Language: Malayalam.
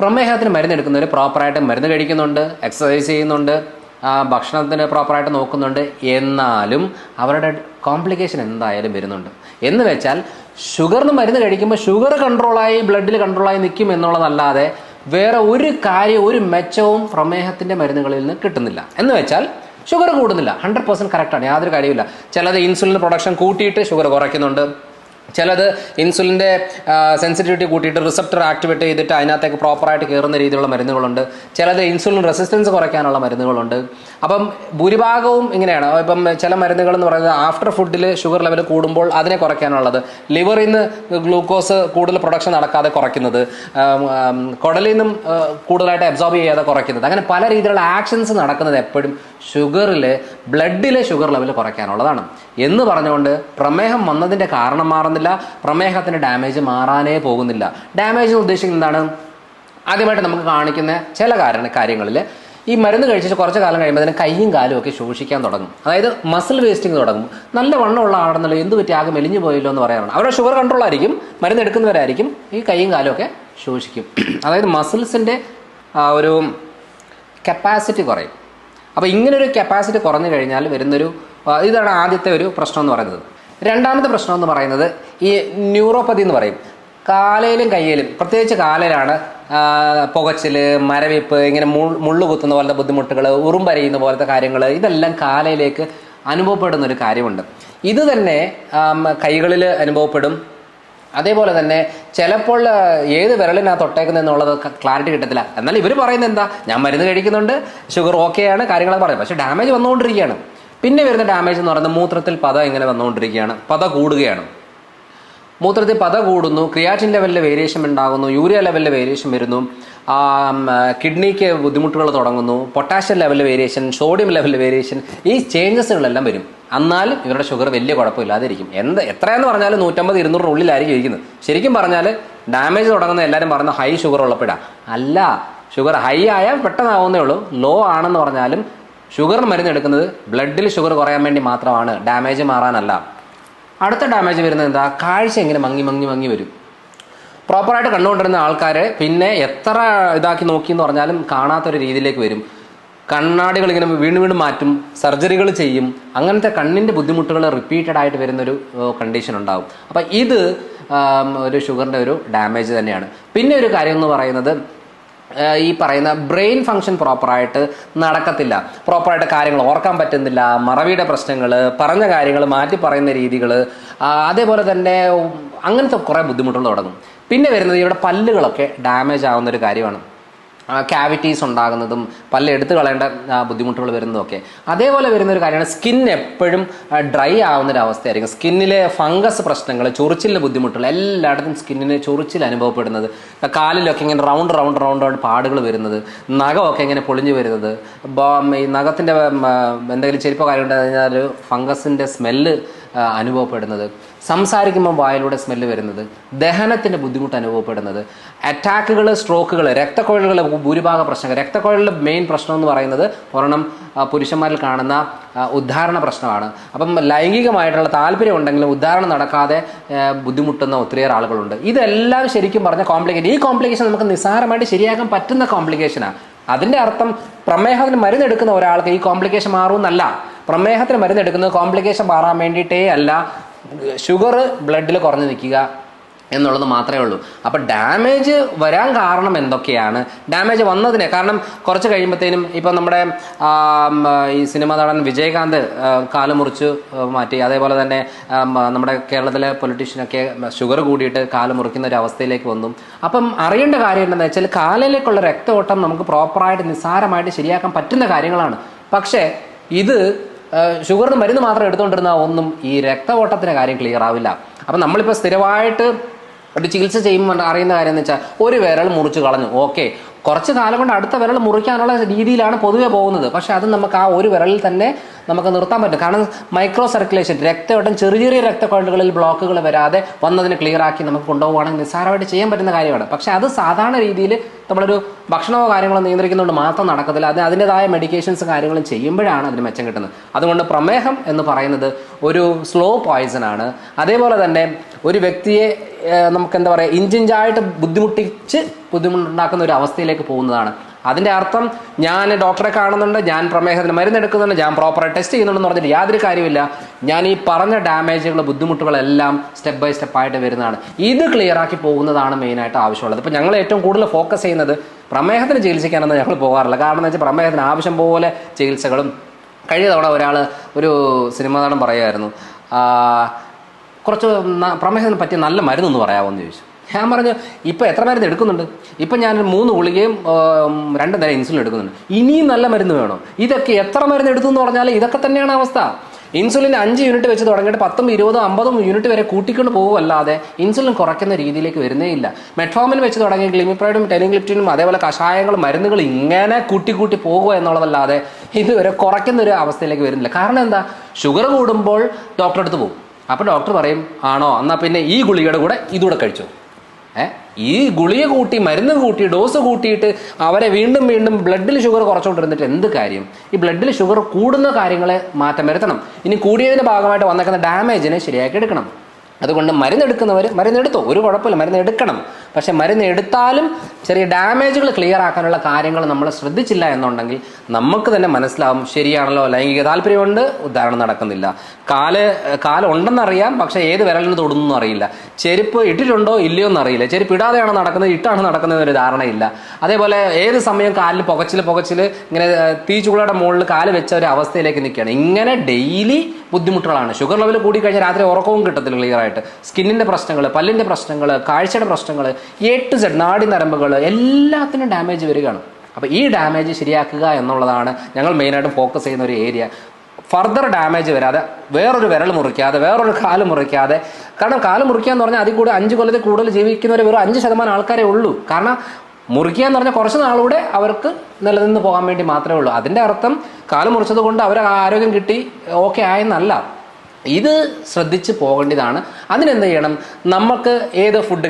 പ്രമേഹത്തിന് മരുന്ന് എടുക്കുന്നവർ പ്രോപ്പറായിട്ട് മരുന്ന് കഴിക്കുന്നുണ്ട്, എക്സസൈസ് ചെയ്യുന്നുണ്ട്, ഭക്ഷണത്തിന് പ്രോപ്പറായിട്ട് നോക്കുന്നുണ്ട്. എന്നാലും അവരുടെ കോംപ്ലിക്കേഷൻ എന്തായാലും വരുന്നുണ്ട്. എന്ന് വെച്ചാൽ ഷുഗറിന് മരുന്ന് കഴിക്കുമ്പോൾ ഷുഗർ കൺട്രോളായി ബ്ലഡിൽ കൺട്രോളായി നിൽക്കും എന്നുള്ളതല്ലാതെ വേറെ ഒരു മെച്ചവും പ്രമേഹത്തിൻ്റെ മരുന്നുകളിൽ നിന്ന് കിട്ടുന്നില്ല. എന്ന് വെച്ചാൽ ഷുഗർ കൂടുന്നില്ല, 100% കറക്റ്റാണ്, യാതൊരു കാര്യമില്ല. ചിലത് ഇൻസുലിൻ പ്രൊഡക്ഷൻ കൂട്ടിയിട്ട് ഷുഗർ കുറയ്ക്കുന്നുണ്ട്, ചിലത് ഇൻസുലിൻ്റെ സെൻസിറ്റിവിറ്റി കൂട്ടിയിട്ട് റിസപ്റ്റർ ആക്ടിവേറ്റ് ചെയ്തിട്ട് അതിനകത്തേക്ക് പ്രോപ്പറായിട്ട് കയറുന്ന രീതിയിലുള്ള മരുന്നുകളുണ്ട്, ചിലത് ഇൻസുലിൻ റെസിസ്റ്റൻസ് കുറയ്ക്കാനുള്ള മരുന്നുകളുണ്ട്. അപ്പം ഭൂരിഭാഗവും ഇങ്ങനെയാണ്. ഇപ്പം ചില മരുന്നുകൾ എന്ന് പറയുന്നത് ആഫ്റ്റർ ഫുഡിൽ ഷുഗർ ലെവൽ കൂടുമ്പോൾ അതിനെ കുറയ്ക്കാനുള്ളത്, ലിവറിൽ നിന്ന് ഗ്ലൂക്കോസ് കൂടുതൽ പ്രൊഡക്ഷൻ നടക്കാതെ കുറയ്ക്കുന്നത്, കുടലിൽ നിന്നും കൂടുതലായിട്ട് അബ്സോർബ് ചെയ്യാതെ കുറയ്ക്കുന്നത്, അങ്ങനെ പല രീതിയിലുള്ള ആക്ഷൻസ് നടക്കുന്നത് എപ്പോഴും ഷുഗറിൽ ബ്ലഡിലെ ഷുഗർ ലെവൽ കുറയ്ക്കാനുള്ളതാണ്. എന്ന് പറഞ്ഞുകൊണ്ട് പ്രമേഹം വന്നതിൻ്റെ കാരണം മാറുന്നില്ല, പ്രമേഹത്തിൻ്റെ ഡാമേജ് മാറാനേ പോകുന്നില്ല. ഡാമേജ് ഉദ്ദേശിക്കുന്നത് എന്താണ്? ആദ്യമായിട്ട് നമുക്ക് കാണിക്കുന്ന ചില കാര്യങ്ങളിൽ ഈ മരുന്ന് കഴിച്ചിട്ട് കുറച്ച് കാലം കഴിയുമ്പോൾ അതിന് കൈയും കാലും ഒക്കെ ശോഷിക്കാൻ തുടങ്ങും. അതായത് മസിൽ വേസ്റ്റിംഗ് തുടങ്ങും. നല്ല വണ്ണമുള്ള ആളെന്നല്ലോ എന്ത് പറ്റി ആകെ മെലിഞ്ഞു പോയല്ലോ എന്ന് പറയാറുണ്ട്. അവരുടെ ഷുഗർ കൺട്രോൾ ആയിരിക്കും, മരുന്ന് എടുക്കുന്നവരായിരിക്കും, ഈ കൈയും കാലും ഒക്കെ ശോഷിക്കും. അതായത് മസിൽസിൻ്റെ ഒരു കപ്പാസിറ്റി കുറയും. അപ്പോൾ ഇങ്ങനൊരു കപ്പാസിറ്റി കുറഞ്ഞു കഴിഞ്ഞാൽ വരുന്നൊരു ഇതാണ് ആദ്യത്തെ ഒരു പ്രശ്നം എന്ന് പറയുന്നത്. രണ്ടാമത്തെ പ്രശ്നം എന്ന് പറയുന്നത് ഈ ന്യൂറോപ്പതി എന്ന് പറയും. കാലയിലും കയ്യിലും, പ്രത്യേകിച്ച് കാലയിലാണ് പുകച്ചിൽ, മരവിപ്പ്, ഇങ്ങനെ മുള്ളു കുത്തുന്ന പോലത്തെ ബുദ്ധിമുട്ടുകൾ, ഉറുമ്പരയുന്ന പോലത്തെ കാര്യങ്ങൾ, ഇതെല്ലാം കാലയിലേക്ക് അനുഭവപ്പെടുന്നൊരു കാര്യമുണ്ട്. ഇത് തന്നെ കൈകളിൽ അനുഭവപ്പെടും. അതേപോലെ തന്നെ ചിലപ്പോൾ ഏത് വിരലിനകത്ത് തൊട്ടേക്കുന്നതെന്നുള്ളത് ക്ലാരിറ്റി കിട്ടത്തില്ല. എന്നാൽ ഇവർ പറയുന്നത് എന്താ, ഞാൻ മരുന്ന് കഴിക്കുന്നുണ്ട്, ഷുഗർ ഓക്കെയാണ്, കാര്യങ്ങളൊക്കെ പറയും. പക്ഷേ ഡാമേജ് വന്നുകൊണ്ടിരിക്കുകയാണ്. പിന്നെ വരുന്ന ഡാമേജ് എന്ന് പറയുന്നത് മൂത്രത്തിൽ പത ഇങ്ങനെ വന്നുകൊണ്ടിരിക്കുകയാണ്, പത കൂടുകയാണ്. മൂത്രത്തിൽ പത കൂടുന്നു, ക്രിയാറ്റിൻ ലെവലിൽ വേരിയേഷൻ ഉണ്ടാകുന്നു, യൂറിയ ലെവലിൽ വേരിയേഷൻ വരുന്നു, കിഡ്നിക്ക് ബുദ്ധിമുട്ടുകൾ തുടങ്ങുന്നു, പൊട്ടാഷ്യം ലെവലിൽ വേരിയേഷൻ, സോഡിയം ലെവലിൽ വേരിയേഷൻ, ഈ ചേഞ്ചസുകളെല്ലാം വരും. എന്നാലും ഇവരുടെ ഷുഗർ വലിയ കുഴപ്പമില്ലാതിരിക്കും. എത്രയെന്ന് പറഞ്ഞാലും 150-200 ഇരിക്കുന്നത്. ശരിക്കും പറഞ്ഞാൽ ഡാമേജ് തുടങ്ങുന്ന എല്ലാവരും പറയുന്ന ഹൈ ഷുഗർ ഉള്ളപ്പോഴാണ്. അല്ല, ഷുഗർ ഹൈ ആയാൽ പെട്ടെന്നാവുന്നേ ഉള്ളൂ. ലോ ആണെന്ന് പറഞ്ഞാലും ഷുഗറിന് മരുന്ന് എടുക്കുന്നത് ബ്ലഡിൽ ഷുഗർ കുറയാൻ വേണ്ടി മാത്രമാണ്, ഡാമേജ് മാറാനല്ല. അടുത്ത ഡാമേജ് വരുന്നത് എന്താ, കാഴ്ച ഇങ്ങനെ മങ്ങി വരും. പ്രോപ്പറായിട്ട് കണ്ടുകൊണ്ടിരുന്ന ആൾക്കാർ പിന്നെ എത്ര ഇതാക്കി നോക്കി എന്ന് പറഞ്ഞാലും കാണാത്തൊരു രീതിയിലേക്ക് വരും. കണ്ണാടികൾ ഇങ്ങനെ വീണ്ടും മാറ്റും, സർജറികൾ ചെയ്യും. അങ്ങനത്തെ കണ്ണിൻ്റെ ബുദ്ധിമുട്ടുകൾ റിപ്പീറ്റഡ് ആയിട്ട് വരുന്നൊരു കണ്ടീഷൻ ഉണ്ടാകും. അപ്പം ഇത് ഒരു ഷുഗറിൻ്റെ ഒരു ഡാമേജ് തന്നെയാണ്. പിന്നെ ഒരു കാര്യം എന്ന് പറയുന്നത് ഈ പറയുന്ന ബ്രെയിൻ ഫങ്ഷൻ പ്രോപ്പറായിട്ട് നടക്കത്തില്ല, പ്രോപ്പറായിട്ട് കാര്യങ്ങൾ ഓർക്കാൻ പറ്റുന്നില്ല, മറവിയുടെ പ്രശ്നങ്ങൾ, പറഞ്ഞ കാര്യങ്ങൾ മാറ്റി പറയുന്ന രീതികൾ, അതേപോലെ തന്നെ അങ്ങനത്തെ കുറേ ബുദ്ധിമുട്ടുകൾ തുടങ്ങും. പിന്നെ വരുന്നത് ഇവിടെ പല്ലുകളൊക്കെ ഡാമേജ് ആവുന്നൊരു കാര്യമാണ്. ക്യാവിറ്റീസ് ഉണ്ടാകുന്നതും പല്ല് എടുത്തു കളയേണ്ട ബുദ്ധിമുട്ടുകൾ വരുന്നതൊക്കെ. അതേപോലെ വരുന്നൊരു കാര്യമാണ് സ്കിൻ എപ്പോഴും ഡ്രൈ ആവുന്നൊരവസ്ഥയായിരിക്കും. സ്കിന്നിലെ ഫംഗസ് പ്രശ്നങ്ങൾ, ചൊറിച്ചിലിൻ്റെ ബുദ്ധിമുട്ടുകൾ, എല്ലായിടത്തും സ്കിന്നിന് ചൊറിച്ചിൽ അനുഭവപ്പെടുന്നത്, കാലിലൊക്കെ ഇങ്ങനെ റൗണ്ട് പാടുകൾ വരുന്നത്, നഖമൊക്കെ ഇങ്ങനെ പൊളിഞ്ഞു വരുന്നത്, ഈ നഖത്തിൻ്റെ എന്തെങ്കിലും ചെരുപ്പോ കാര്യം ഉണ്ടായി കഴിഞ്ഞാൽ ഫംഗസിൻ്റെ സ്മെല്ല് അനുഭവപ്പെടുന്നത്, സംസാരിക്കുമ്പോൾ വായിലൂടെ സ്മെല്ല് വരുന്നത്, ദഹനത്തിൻ്റെ ബുദ്ധിമുട്ട് അനുഭവപ്പെടുന്നത്, അറ്റാക്കുകൾ, സ്ട്രോക്കുകൾ, രക്തക്കുഴലുകൾ ഭൂരിഭാഗ പ്രശ്നങ്ങൾ. രക്തക്കുഴലിൻ്റെ മെയിൻ പ്രശ്നം എന്ന് പറയുന്നത് ഒരെണ്ണം പുരുഷന്മാരിൽ കാണുന്ന ഉദ്ധാരണ പ്രശ്നമാണ്. അപ്പം ലൈംഗികമായിട്ടുള്ള താല്പര്യം ഉണ്ടെങ്കിലും ഉദ്ധാരണം നടക്കാതെ ബുദ്ധിമുട്ടുന്ന ഒത്തിരിയേറെ ആളുകളുണ്ട്. ഇതെല്ലാം ശരിക്കും പറഞ്ഞ കോംപ്ലിക്കേഷൻ. ഈ കോംപ്ലിക്കേഷൻ നമുക്ക് നിസ്സാരമായിട്ട് ശരിയാക്കാൻ പറ്റുന്ന കോംപ്ലിക്കേഷനാണ്. അതിൻ്റെ അർത്ഥം പ്രമേഹത്തിന് മരുന്നെടുക്കുന്ന ഒരാൾക്ക് ഈ കോംപ്ലിക്കേഷൻ മാറുമെന്നല്ല. പ്രമേഹത്തിന് മരുന്നെടുക്കുന്നത് കോംപ്ലിക്കേഷൻ മാറാൻ വേണ്ടിയിട്ടേ അല്ല, ഷുഗർ ബ്ലഡിൽ കുറഞ്ഞു നിൽക്കുക എന്നുള്ളത് മാത്രമേ ഉള്ളൂ. അപ്പോൾ ഡാമേജ് വരാൻ കാരണം എന്തൊക്കെയാണ്, ഡാമേജ് വന്നതിന് കാരണം കുറച്ച് കഴിയുമ്പോഴത്തേനും ഇപ്പം നമ്മുടെ ഈ സിനിമ നടൻ വിജയകാന്ത് കാല് മുറിച്ച് മാറ്റി. അതേപോലെ തന്നെ നമ്മുടെ കേരളത്തിലെ പൊളിറ്റീഷ്യനൊക്കെ ഷുഗർ കൂടിയിട്ട് കാല് മുറിക്കുന്ന ഒരു അവസ്ഥയിലേക്ക് വന്നു. അപ്പം അറിയേണ്ട കാര്യം എന്താണെന്ന് വെച്ചാൽ കാലിലേക്കുള്ള രക്തഓട്ടം നമുക്ക് പ്രോപ്പറായിട്ട് നിസ്സാരമായിട്ട് ശരിയാക്കാൻ പറ്റുന്ന കാര്യങ്ങളാണ്. പക്ഷേ ഇത് ഷുഗറിന് മരുന്ന് മാത്രം എടുത്തുകൊണ്ടിരുന്ന ഒന്നും ഈ രക്തഓട്ടത്തിൻ്റെ കാര്യം ക്ലിയർ ആവില്ല. അപ്പം നമ്മളിപ്പോൾ സ്ഥിരമായിട്ട് ഒരു ചികിത്സ ചെയ്യുമ്പോൾ അറിയുന്ന കാര്യം എന്ന് വെച്ചാൽ ഒരു വിരൽ മുറിച്ച് കളഞ്ഞു, ഓക്കെ, കുറച്ച് കാലം കൊണ്ട് അടുത്ത വിരൽ മുറിക്കാനുള്ള രീതിയിലാണ് പൊതുവെ പോകുന്നത്. പക്ഷെ അത് നമുക്ക് ആ ഒരു വിരലിൽ തന്നെ നമുക്ക് നിർത്താൻ പറ്റും. കാരണം മൈക്രോ സർക്കുലേഷൻ, രക്തയോട്ടം ചെറിയ രക്തക്കുഴലുകളിൽ ബ്ലോക്കുകൾ വരാതെ വന്നതിന് ക്ലിയർ ആക്കി നമുക്ക് കൊണ്ടുപോകുകയാണെങ്കിൽ നിസ്സാരമായിട്ട് ചെയ്യാൻ പറ്റുന്ന കാര്യമാണ്. പക്ഷെ അത് സാധാരണ രീതിയിൽ നമ്മളൊരു ഭക്ഷണമോ കാര്യങ്ങളോ നിയന്ത്രിക്കുന്നതുകൊണ്ട് മാത്രം നടക്കത്തില്ല. അതിൻ്റെതായ മെഡിക്കേഷൻസ് കാര്യങ്ങളും ചെയ്യുമ്പോഴാണ് അതിന് മെച്ചം കിട്ടുന്നത്. അതുകൊണ്ട് പ്രമേഹം എന്ന് പറയുന്നത് ഒരു സ്ലോ പോയിസൺ ആണ്. അതേപോലെ തന്നെ ഒരു വ്യക്തിയെ നമുക്ക് എന്താ പറയുക, ഇഞ്ചിഞ്ചായിട്ട് ബുദ്ധിമുട്ടിച്ച് ബുദ്ധിമുട്ടുണ്ടാക്കുന്ന ഒരു അവസ്ഥയിലേക്ക് പോകുന്നതാണ്. അതിൻ്റെ അർത്ഥം ഞാൻ ഡോക്ടറെ കാണുന്നുണ്ട്, ഞാൻ പ്രമേഹത്തിന് മരുന്നെടുക്കുന്നുണ്ട്, ഞാൻ പ്രോപ്പറായി ടെസ്റ്റ് ചെയ്യുന്നുണ്ടെന്ന് പറഞ്ഞിട്ട് യാതൊരു കാര്യമില്ല. ഞാൻ ഈ പറഞ്ഞ ഡാമേജുകൾ, ബുദ്ധിമുട്ടുകളെല്ലാം സ്റ്റെപ്പ് ബൈ സ്റ്റെപ്പായിട്ട് വരുന്നതാണ്. ഇത് ക്ലിയറാക്കി പോകുന്നതാണ് മെയിനായിട്ട് ആവശ്യമുള്ളത്. ഇപ്പോൾ ഞങ്ങൾ ഏറ്റവും കൂടുതൽ ഫോക്കസ് ചെയ്യുന്നത് പ്രമേഹത്തിന് ചികിത്സിക്കാനൊന്നും ഞങ്ങൾ പോകാറില്ല. കാരണം എന്ന് വെച്ചാൽ പ്രമേഹത്തിന് ആവശ്യം പോലെ ചികിത്സകളും. കഴിഞ്ഞ തവണ ഒരാൾ, ഒരു സിനിമാ നടൻ പറയുമായിരുന്നു, കുറച്ച് പ്രമേഹത്തിന് പറ്റിയ നല്ല മരുന്നൊന്ന് പറയാമോ എന്ന് ചോദിച്ചു. ഞാൻ പറഞ്ഞു, ഇപ്പം എത്ര മരുന്ന് എടുക്കുന്നുണ്ട്? ഇപ്പം ഞാൻ 3 ഗുളികയും 2 നേരം ഇൻസുലിൻ എടുക്കുന്നുണ്ട്. ഇനിയും നല്ല മരുന്ന് വേണോ? ഇതൊക്കെ എത്ര മരുന്ന് എടുത്തു എന്ന് പറഞ്ഞാൽ ഇതൊക്കെ തന്നെയാണ് അവസ്ഥ. ഇൻസുലിൻ 5 യൂണിറ്റ് വെച്ച് തുടങ്ങിയിട്ട് 10, 20, 50 യൂണിറ്റ് വരെ കൂട്ടിക്കൊണ്ട് പോകുമല്ലാതെ ഇൻസുലിൻ കുറയ്ക്കുന്ന രീതിയിലേക്ക് വരുന്നേ ഇല്ല. മെറ്റ്ഫോമിൻ വെച്ച് തുടങ്ങി ഗ്ലിമിപ്രൈഡും ടെലിഗ്ലിപ്റ്റിനും അതേപോലെ കഷായങ്ങളും മരുന്നുകൾ ഇങ്ങനെ കൂട്ടി പോകുക എന്നുള്ളതല്ലാതെ ഇതുവരെ കുറയ്ക്കുന്ന ഒരു അവസ്ഥയിലേക്ക് വരുന്നില്ല. കാരണം എന്താ? ഷുഗർ കൂടുമ്പോൾ ഡോക്ടറെ അടുത്ത് പോകും. അപ്പോൾ ഡോക്ടർ പറയും, ആണോ എന്നാൽ പിന്നെ ഈ ഗുളികയുടെ കൂടെ ഇതുകൂടെ കഴിച്ചോ. ഈ ഗുളിക കൂട്ടി, മരുന്ന് കൂട്ടി, ഡോസ് കൂട്ടിയിട്ട് അവരെ വീണ്ടും വീണ്ടും ബ്ലഡിൽ ഷുഗർ കുറച്ചുകൊണ്ടിരുന്നിട്ട് എന്ത് കാര്യം? ഈ ബ്ലഡിൽ ഷുഗർ കൂടുന്ന കാര്യങ്ങളെ മാറ്റം വരുത്തണം. ഇനി കൂടിയതിൻ്റെ ഭാഗമായിട്ട് വന്നേക്കുന്ന ഡാമേജിനെ ശരിയാക്കി എടുക്കണം. അതുകൊണ്ട് മരുന്നെടുക്കുന്നവർ മരുന്നെടുത്തോ, ഒരു കുഴപ്പമില്ല, മരുന്ന് എടുക്കണം. പക്ഷെ മരുന്ന് എടുത്താലും ചെറിയ ഡാമേജുകൾ ക്ലിയർ ആക്കാനുള്ള കാര്യങ്ങൾ നമ്മൾ ശ്രദ്ധിച്ചില്ല എന്നുണ്ടെങ്കിൽ നമുക്ക് തന്നെ മനസ്സിലാവും, ശരിയാണല്ലോ, ലൈംഗിക താല്പര്യമുണ്ട്, ഉദ്ധാരണം നടക്കുന്നില്ല. കാല് ഉണ്ടെന്നറിയാം, പക്ഷെ ഏത് വിരലിന് തൊടുന്നു അറിയില്ല. ചെരുപ്പ് ഇട്ടിട്ടുണ്ടോ ഇല്ലയോ എന്നറിയില്ല. ചെരുപ്പ് ഇടാതെയാണ് നടക്കുന്നത്, ഇട്ടാണ് നടക്കുന്നത് ഒരു ധാരണയില്ല. അതേപോലെ ഏത് സമയം കാലിൽ പുകച്ചിൽ ഇങ്ങനെ തീച്ചുളയുടെ മുകളിൽ കാല് വെച്ച ഒരു അവസ്ഥയിലേക്ക് നിൽക്കുകയാണ്. ഇങ്ങനെ ഡെയിലി ബുദ്ധിമുട്ടുകളാണ്. ഷുഗർ ലെവൽ കൂടിക്കഴിഞ്ഞാൽ രാത്രി ഉറക്കവും കിട്ടത്തില്ല ക്ലിയർ ആയിട്ട്. സ്കിന്നിൻ്റെ പ്രശ്നങ്ങൾ, പല്ലിൻ്റെ പ്രശ്നങ്ങൾ, കാഴ്ചയുടെ പ്രശ്നങ്ങൾ, A to Z നാഡി നരമ്പുകൾ എല്ലാത്തിനും ഡാമേജ് വരികയാണ്. അപ്പോൾ ഈ ഡാമേജ് ശരിയാക്കുക എന്നുള്ളതാണ് ഞങ്ങൾ മെയിനായിട്ടും ഫോക്കസ് ചെയ്യുന്ന ഒരു ഏരിയ. ഫർദർ ഡാമേജ് വരാതെ, വേറൊരു വിരൽ മുറിക്കാതെ, വേറൊരു കാല് മുറിക്കാതെ. കാരണം കാല് മുറിക്കുക എന്ന് പറഞ്ഞാൽ അതിൽ കൂടെ 5 കൊല്ലത്തിൽ കൂടുതൽ ജീവിക്കുന്നവർ വെറും 5% ആൾക്കാരേ ഉള്ളൂ. കാരണം മുറിക്കുക എന്ന് പറഞ്ഞാൽ കുറച്ച് നാളൂടെ അവർക്ക് നിലനിന്ന് പോകാൻ വേണ്ടി മാത്രമേ ഉള്ളൂ. അതിൻ്റെ അർത്ഥം കാല് മുറിച്ചത് കൊണ്ട് അവർ ആരോഗ്യം കിട്ടി ഓക്കെ ആയെന്നല്ല. ഇത് ശ്രദ്ധിച്ച് പോകേണ്ടതാണ്. അതിനെന്ത് ചെയ്യണം? നമുക്ക് ഏത് ഫുഡ്